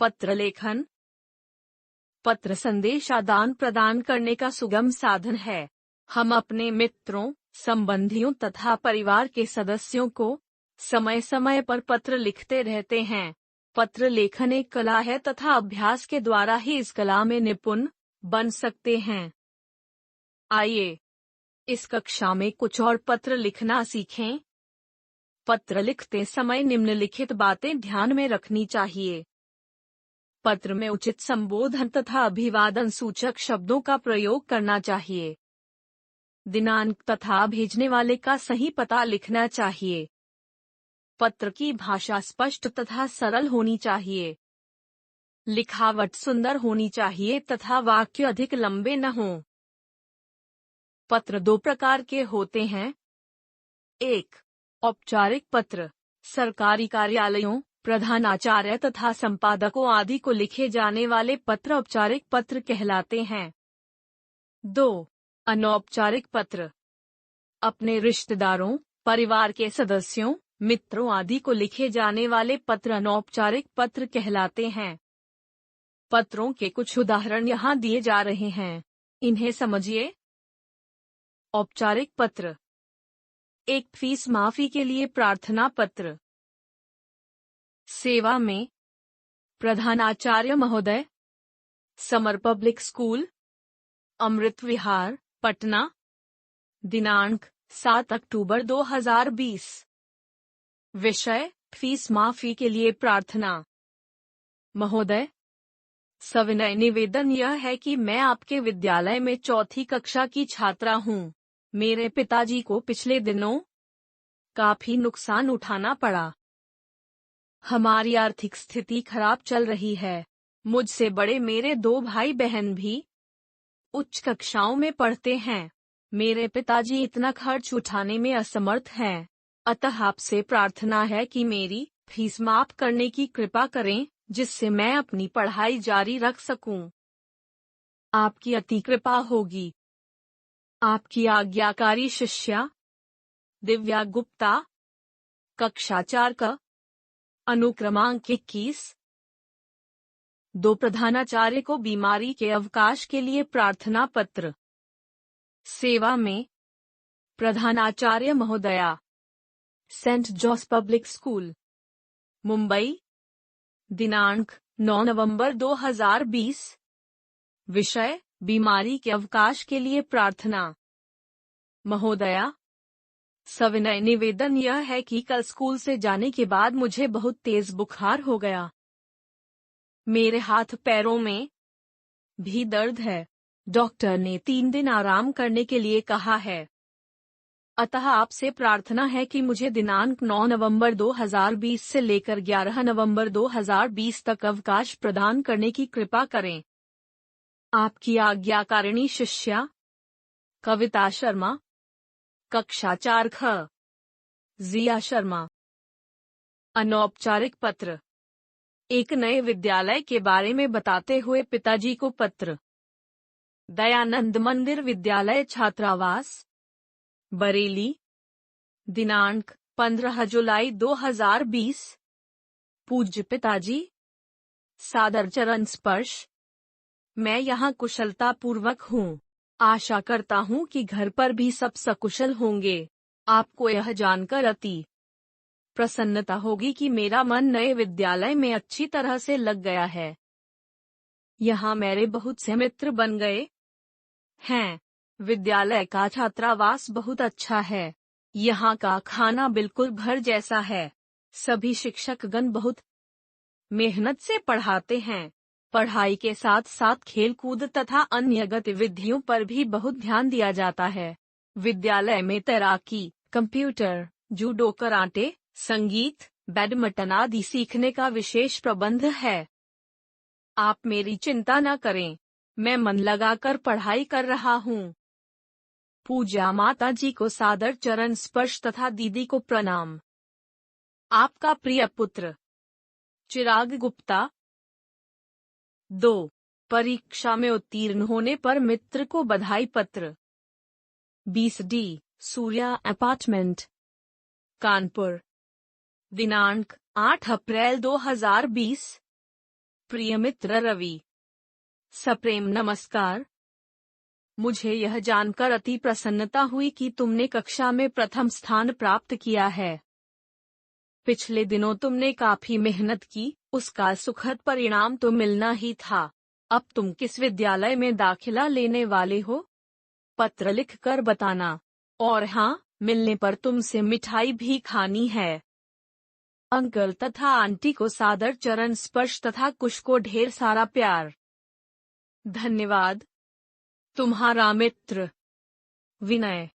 पत्र लेखन। पत्र संदेश आदान प्रदान करने का सुगम साधन है। हम अपने मित्रों, संबंधियों तथा परिवार के सदस्यों को समय समय पर पत्र लिखते रहते हैं। पत्र लेखन एक कला है तथा अभ्यास के द्वारा ही इस कला में निपुण बन सकते हैं। आइए इस कक्षा में कुछ और पत्र लिखना सीखें। पत्र लिखते समय निम्नलिखित बातें ध्यान में रखनी चाहिए। पत्र में उचित संबोधन तथा अभिवादन सूचक शब्दों का प्रयोग करना चाहिए। दिनांक तथा भेजने वाले का सही पता लिखना चाहिए। पत्र की भाषा स्पष्ट तथा सरल होनी चाहिए। लिखावट सुंदर होनी चाहिए तथा वाक्य अधिक लंबे न हों। पत्र दो प्रकार के होते हैं। 1. औपचारिक पत्र। सरकारी कार्यालयों, प्रधानाचार्य तथा संपादकों आदि को लिखे जाने वाले पत्र औपचारिक पत्र कहलाते हैं। 2. अनौपचारिक पत्र। अपने रिश्तेदारों, परिवार के सदस्यों, मित्रों आदि को लिखे जाने वाले पत्र अनौपचारिक पत्र कहलाते हैं। पत्रों के कुछ उदाहरण यहाँ दिए जा रहे हैं, इन्हें समझिए। औपचारिक पत्र। एक फीस माफी के लिए प्रार्थना पत्र। सेवा में। प्रधानाचार्य महोदय, समर पब्लिक स्कूल, अमृत विहार, पटना। दिनांक 7 अक्टूबर 2020। विषय फीस माफी के लिए प्रार्थना। महोदय, सविनय निवेदन यह है कि मैं आपके विद्यालय में चौथी कक्षा की छात्रा हूँ। मेरे पिताजी को पिछले दिनों काफी नुकसान उठाना पड़ा। हमारी आर्थिक स्थिति खराब चल रही है। मुझसे बड़े मेरे 2 भाई बहन भी उच्च कक्षाओं में पढ़ते हैं। मेरे पिताजी इतना खर्च उठाने में असमर्थ हैं। अतः आपसे प्रार्थना है कि मेरी फीस माफ करने की कृपा करें, जिससे मैं अपनी पढ़ाई जारी रख सकूं। आपकी अति कृपा होगी। आपकी आज्ञाकारी शिष्या दिव्या गुप्ता, कक्षा 4 का, अनुक्रमांक 21। 2 प्रधानाचार्य को बीमारी के अवकाश के लिए प्रार्थना पत्र। सेवा में। प्रधानाचार्य महोदया, Saint Jose's Public School, Mumbai. दिनांक 9 नवंबर 2020। विषय बीमारी के अवकाश के लिए प्रार्थना। महोदया, सविनय निवेदन यह है कि कल स्कूल से जाने के बाद मुझे बहुत तेज बुखार हो गया। मेरे हाथ पैरों में भी दर्द है। डॉक्टर ने 3 दिन आराम करने के लिए कहा है। अतः आपसे प्रार्थना है कि मुझे दिनांक 9 नवंबर 2020 से लेकर 11 नवंबर 2020 तक अवकाश प्रदान करने की कृपा करें। आपकी आज्ञाकारिणी शिष्या कविता शर्मा, कक्षा 4 ख। जिया शर्मा। अनौपचारिक पत्र। एक नए विद्यालय के बारे में बताते हुए पिताजी को पत्र। दयानंद मंदिर विद्यालय छात्रावास, बरेली। दिनांक 15 जुलाई 2020। पूज्य पिताजी, सादर चरण स्पर्श। मैं यहाँ कुशलता पूर्वक हूँ। आशा करता हूँ कि घर पर भी सब सकुशल होंगे। आपको यह जानकर अति प्रसन्नता होगी कि मेरा मन नए विद्यालय में अच्छी तरह से लग गया है। यहाँ मेरे बहुत से मित्र बन गए हैं। विद्यालय का छात्रावास बहुत अच्छा है। यहाँ का खाना बिल्कुल घर जैसा है। सभी शिक्षकगण बहुत मेहनत से पढ़ाते हैं। पढ़ाई के साथ साथ खेलकूद तथा अन्य गतिविधियों पर भी बहुत ध्यान दिया जाता है। विद्यालय में तैराकी, कंप्यूटर, जूडो, कराटे, संगीत, बैडमिंटन आदि सीखने का विशेष प्रबंध है। आप मेरी चिंता न करें, मैं मन लगाकर पढ़ाई कर रहा हूँ। पूजा माता जी को सादर चरण स्पर्श तथा दीदी को प्रणाम। आपका प्रिय पुत्र चिराग गुप्ता। 2. परीक्षा में उत्तीर्ण होने पर मित्र को बधाई पत्र। 20D Surya apartment, Kanpur. दिनांक 8 अप्रैल 2020। प्रिय मित्र रवि, सप्रेम नमस्कार। मुझे यह जानकर अति प्रसन्नता हुई कि तुमने कक्षा में प्रथम स्थान प्राप्त किया है। पिछले दिनों तुमने काफी मेहनत की, उसका सुखद परिणाम तो मिलना ही था। अब तुम किस विद्यालय में दाखिला लेने वाले हो? पत्र लिखकर बताना। और हाँ, मिलने पर तुमसे मिठाई भी खानी है। अंकल तथा आंटी को सादर चरण स्पर्श तथा कुश को ढेर सारा प्यार। धन्यवाद। तुम्हारा मित्र विनय।